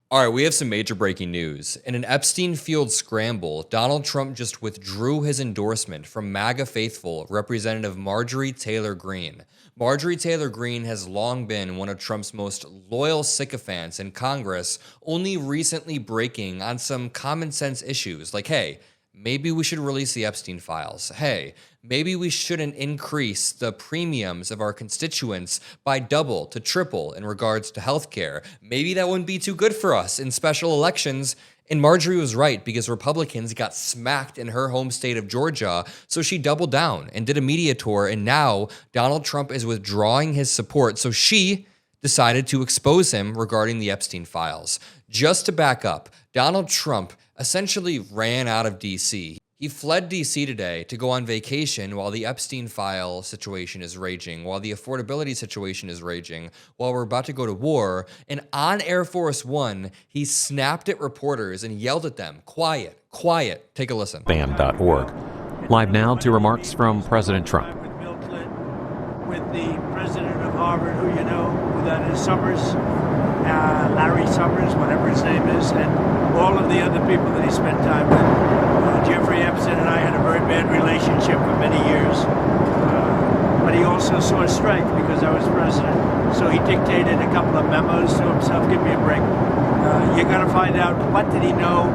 All right, we have some major breaking news. In an Epstein-fueled scramble, Donald Trump just withdrew his endorsement from MAGA faithful Representative Marjorie Taylor Greene. Marjorie Taylor Greene has long been one of Trump's most loyal sycophants in Congress, only recently breaking on some common sense issues like, hey, maybe we should release the Epstein files. Hey, maybe we shouldn't increase the premiums of our constituents by double to triple in regards to healthcare. Maybe that wouldn't be too good for us in special elections. And Marjorie was right because Republicans got smacked in her home state of Georgia. So she doubled down and did a media tour. And now Donald Trump is withdrawing his support. So she decided to expose him regarding the Epstein files. Just to back up, Donald Trump essentially ran out of D.C. He fled D.C. today to go on vacation while the Epstein file situation is raging, while the affordability situation is raging, while we're about to go to war. And on Air Force One, he snapped at reporters and yelled at them, quiet, quiet. Take a listen. Bam.org. Live now to remarks from President Trump. With Bill Clinton, with the president of Harvard, who you know, who that is, Summers, Larry Summers, whatever his name is, and all of the other people that he spent time with. Jeffrey Epstein and I had a very bad relationship for many years, but he also saw strength because I was president. So he dictated a couple of memos to himself. Give me a break. You got to find out what did he know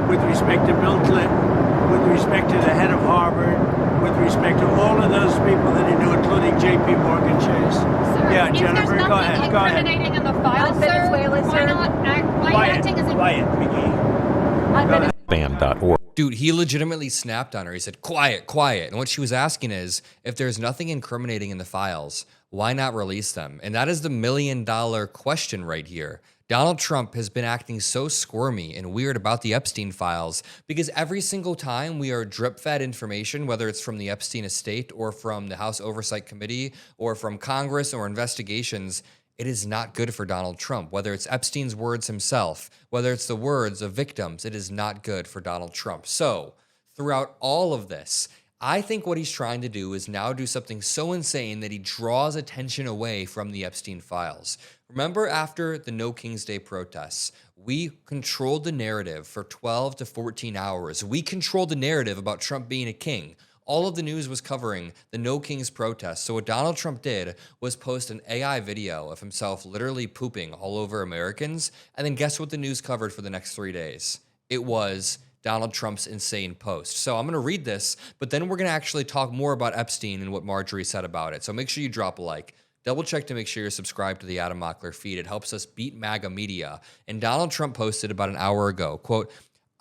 with respect to Bill Clinton, with respect to the head of Harvard, with respect to all of those people that he knew, including J.P. Morgan Chase. Sir, Yeah, Jennifer, go ahead. Go ahead. Incriminating in the file, Venezuela, sir. Why not acting as a... Quiet, McGee. Bam.org. Dude, he legitimately snapped on her. He said, quiet, quiet. And what she was asking is, if there's nothing incriminating in the files, why not release them? And that is the million-dollar question right here. Donald Trump has been acting so squirmy and weird about the Epstein files because every single time we are drip-fed information, whether it's from the Epstein estate or from the House Oversight Committee or from Congress or investigations, it is not good for Donald Trump. Whether it's Epstein's words himself, whether it's the words of victims, it is not good for Donald Trump. So throughout all of this, I think what he's trying to do is now do something so insane that he draws attention away from the Epstein files. Remember after the No King's Day protests, we controlled the narrative for 12 to 14 hours. We controlled the narrative about Trump being a king. All of the news was covering the No Kings protests. So what Donald Trump did was post an AI video of himself literally pooping all over Americans. And then guess what the news covered for the next 3 days? It was Donald Trump's insane post. So I'm going to read this, but then we're going to actually talk more about Epstein and what Marjorie said about it. So make sure you drop a like. Double check to make sure you're subscribed to the Adam Mockler feed. It helps us beat MAGA media. And Donald Trump posted about an hour ago, quote,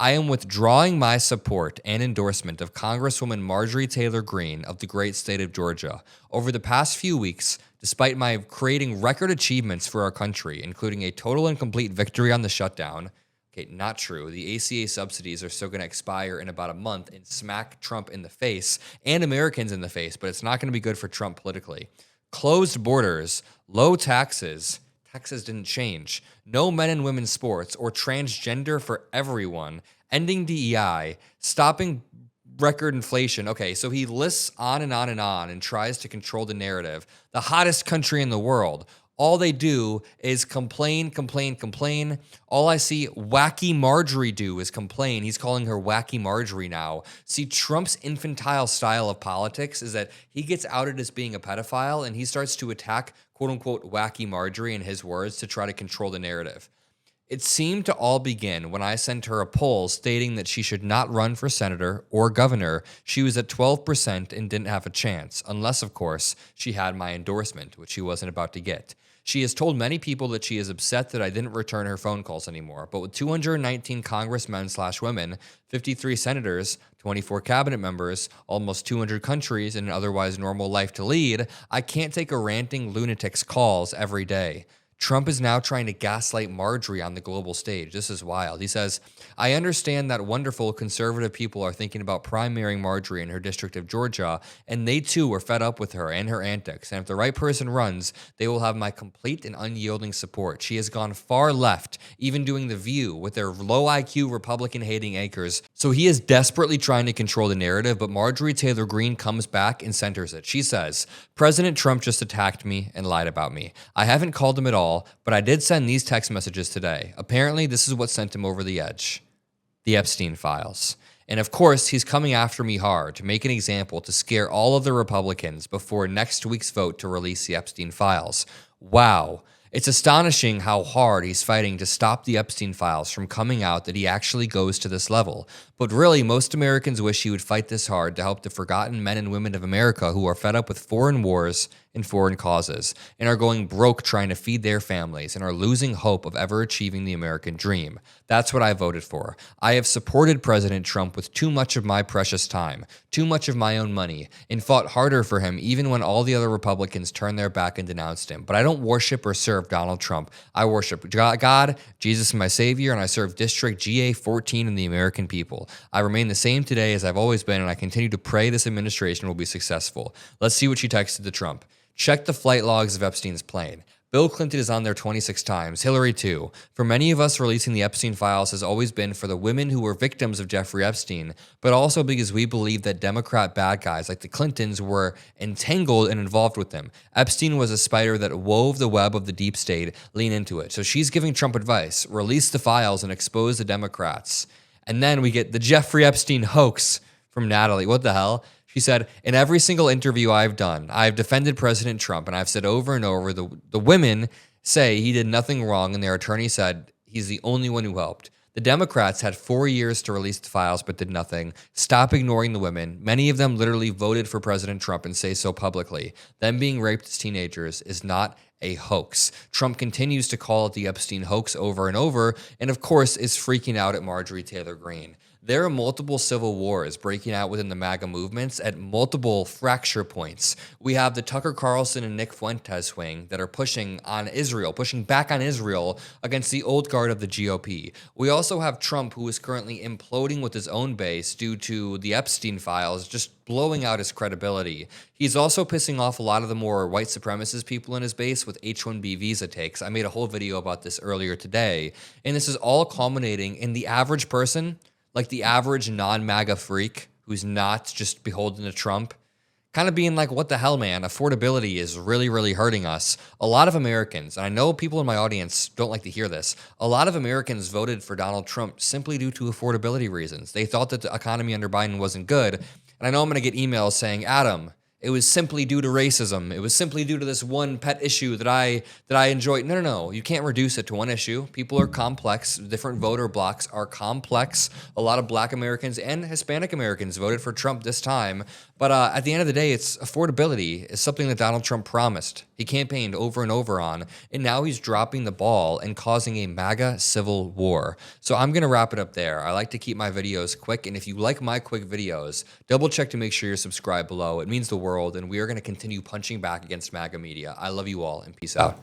I am withdrawing my support and endorsement of Congresswoman Marjorie Taylor Greene of the great state of Georgia. Over the past few weeks, despite my creating record achievements for our country, including a total and complete victory on the shutdown, okay, not true. The ACA subsidies are still going to expire in about a month and smack Trump in the face and Americans in the face, but it's not going to be good for Trump politically. Closed borders, low taxes, Texas didn't change. No men and women's sports or transgender for everyone. Ending DEI. Stopping record inflation. Okay, so he lists on and on and on and tries to control the narrative. The hottest country in the world. All they do is complain, complain, complain. All I see Wacky Marjorie do is complain. He's calling her Wacky Marjorie now. See, Trump's infantile style of politics is that he gets outed as being a pedophile and he starts to attack quote-unquote Wacky Marjorie in his words to try to control the narrative. It seemed to all begin when I sent her a poll stating that she should not run for senator or governor. She was at 12% and didn't have a chance, unless, of course, she had my endorsement, which she wasn't about to get. She has told many people that she is upset that I didn't return her phone calls anymore, but with 219 congressmen/women, 53 senators, 24 cabinet members, almost 200 countries, and an otherwise normal life to lead, I can't take a ranting lunatic's calls every day. Trump is now trying to gaslight Marjorie on the global stage. This is wild. He says, I understand that wonderful conservative people are thinking about primarying Marjorie in her district of Georgia, and they too are fed up with her and her antics. And if the right person runs, they will have my complete and unyielding support. She has gone far left, even doing The View with their low IQ Republican-hating anchors So he is desperately trying to control the narrative, but Marjorie Taylor Greene comes back and centers it. She says, President Trump just attacked me and lied about me. I haven't called him at all, but I did send these text messages today. Apparently, this is what sent him over the edge. The Epstein files. And of course, he's coming after me hard to make an example to scare all of the Republicans before next week's vote to release the Epstein files. Wow. It's astonishing how hard he's fighting to stop the Epstein files from coming out that he actually goes to this level. But really, most Americans wish he would fight this hard to help the forgotten men and women of America who are fed up with foreign wars and foreign causes and are going broke trying to feed their families and are losing hope of ever achieving the American dream. That's what I voted for. I have supported President Trump with too much of my precious time, too much of my own money, and fought harder for him even when all the other Republicans turned their back and denounced him. But I don't worship or serve Donald Trump. I worship God, Jesus my Savior, and I serve District GA14 and the American people. I remain the same today as I've always been, and I continue to pray this administration will be successful. Let's see what she texted to Trump. Check the flight logs of Epstein's plane. Bill Clinton is on there 26 times, Hillary too. For many of us, releasing the Epstein files has always been for the women who were victims of Jeffrey Epstein, but also because we believe that Democrat bad guys like the Clintons were entangled and involved with them. Epstein was a spider that wove the web of the deep state. Lean into it. So she's giving Trump advice. Release the files and expose the Democrats. And then we get the Jeffrey Epstein hoax from Natalie. What the hell? She said, in every single interview I've done, I've defended President Trump, and I've said over and over, the women say he did nothing wrong, and their attorney said he's the only one who helped. The Democrats had 4 years to release the files but did nothing. Stop ignoring the women. Many of them literally voted for President Trump and say so publicly. Them being raped as teenagers is not a hoax. Trump continues to call it the Epstein hoax over and over, and of course is freaking out at Marjorie Taylor Greene. There are multiple civil wars breaking out within the MAGA movements at multiple fracture points. We have the Tucker Carlson and Nick Fuentes wing that are pushing back on Israel against the old guard of the GOP. We also have Trump, who is currently imploding with his own base due to the Epstein files just blowing out his credibility. He's also pissing off a lot of the more white supremacist people in his base with H-1B visa takes. I made a whole video about this earlier today, and this is all culminating in the average person, like the average non-MAGA freak who's not just beholden to Trump, kind of being like, what the hell, man? Affordability is really, really hurting us. A lot of Americans, and I know people in my audience don't like to hear this, a lot of Americans voted for Donald Trump simply due to affordability reasons. They thought that the economy under Biden wasn't good. And I know I'm going to get emails saying, Adam, it was simply due to racism. It was simply due to this one pet issue that I enjoy. No. You can't reduce it to one issue. People are complex. Different voter blocks are complex. A lot of Black Americans and Hispanic Americans voted for Trump this time. But at the end of the day, it's affordability is something that Donald Trump promised. He campaigned over and over on, and now he's dropping the ball and causing a MAGA civil war. So I'm going to wrap it up there. I like to keep my videos quick, and if you like my quick videos, double check to make sure you're subscribed below. It means the world, and we are going to continue punching back against MAGA media. I love you all, and peace out.